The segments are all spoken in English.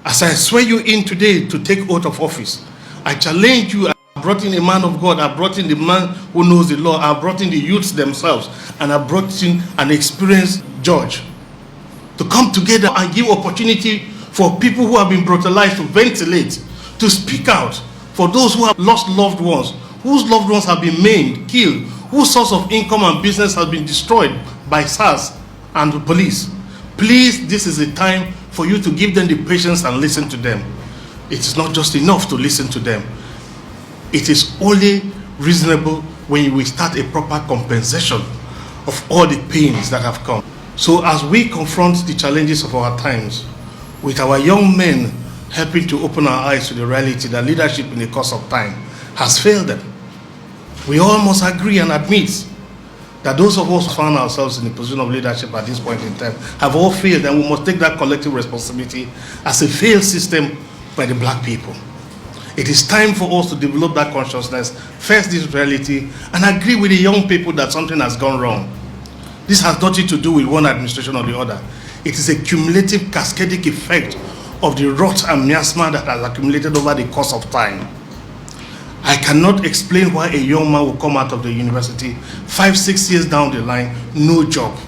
As I swear you in today to take oath of office, I challenge you. I brought in a man of God. I brought in the man who knows the law. I brought in the youths themselves. And I brought in an experienced judge to come together and give opportunity for people who have been brutalized to ventilate, to speak out, for those who have lost loved ones, whose loved ones have been maimed, killed, whose source of income and business has been destroyed by SARS and the police. Please, this is a time for you to give them the patience and listen to them. It is not just enough to listen to them. It is only reasonable when we start a proper compensation of all the pains that have come. So as we confront the challenges of our times, with our young men helping to open our eyes to the reality that leadership in the course of time has failed them, we all must agree and admit that those of us who found ourselves in the position of leadership at this point in time have all failed, and we must take that collective responsibility as a failed system by the black people. It is time for us to develop that consciousness, face this reality, and agree with the young people that something has gone wrong. This has nothing to do with one administration or the other. It is a cumulative cascading effect of the rot and miasma that has accumulated over the course of time. I cannot explain why a young man will come out of the university 5-6 years down the line, no job,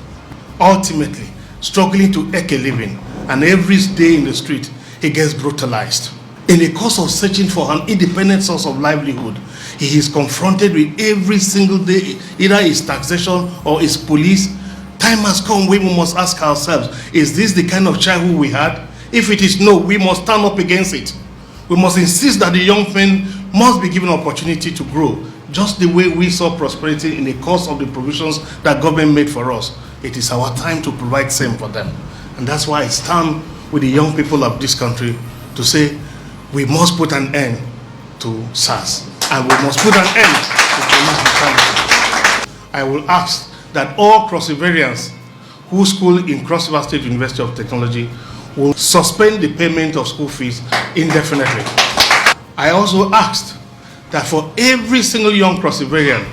ultimately struggling to make a living, and every day in the street he gets brutalized. In the course of searching for an independent source of livelihood, he is confronted with every single day, either his taxation or his police. Time has come when we must ask ourselves, is this the kind of childhood we had? If it is no, we must stand up against it. We must insist that the young men must be given opportunity to grow, just the way we saw prosperity in the course of the provisions that government made for us. It is our time to provide same for them. And that's why it's time with the young people of this country to say, we must put an end to SARS, and we must put an end to police brutality. I will ask that all Cross-Riverians who school in Cross River State University of Technology will suspend the payment of school fees indefinitely. I also asked that for every single young Cross-Riverian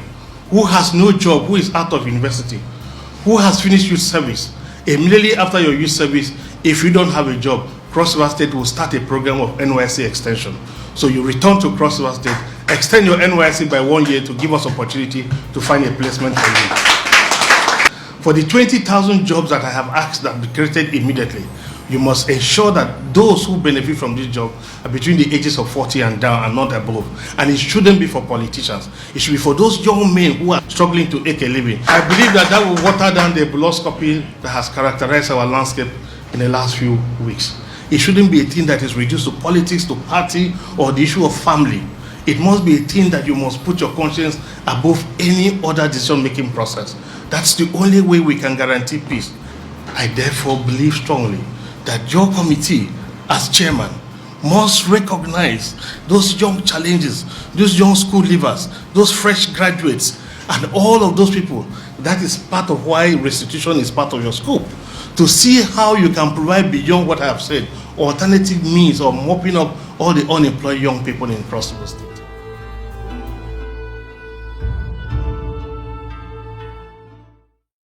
who has no job, who is out of university, who has finished youth service, immediately after your youth service, if you don't have a job, Cross River State will start a program of NYSC extension. So you return to Cross River State, extend your NYSC by 1 year to give us opportunity to find a placement for you. For the 20,000 jobs that I have asked that be created immediately, you must ensure that those who benefit from this job are between the ages of 40 and down and not above. And it shouldn't be for politicians. It should be for those young men who are struggling to make a living. I believe that that will water down the bureaucracy that has characterized our landscape in the last few weeks. It shouldn't be a thing that is reduced to politics, to party, or the issue of family. It must be a thing that you must put your conscience above any other decision-making process. That's the only way we can guarantee peace. I therefore believe strongly that your committee, as chairman, must recognize those young challenges, those young school leavers, those fresh graduates, and all of those people. That is part of why restitution is part of your scope. To see how you can provide beyond what I have said, alternative means of mopping up all the unemployed young people in Cross River State.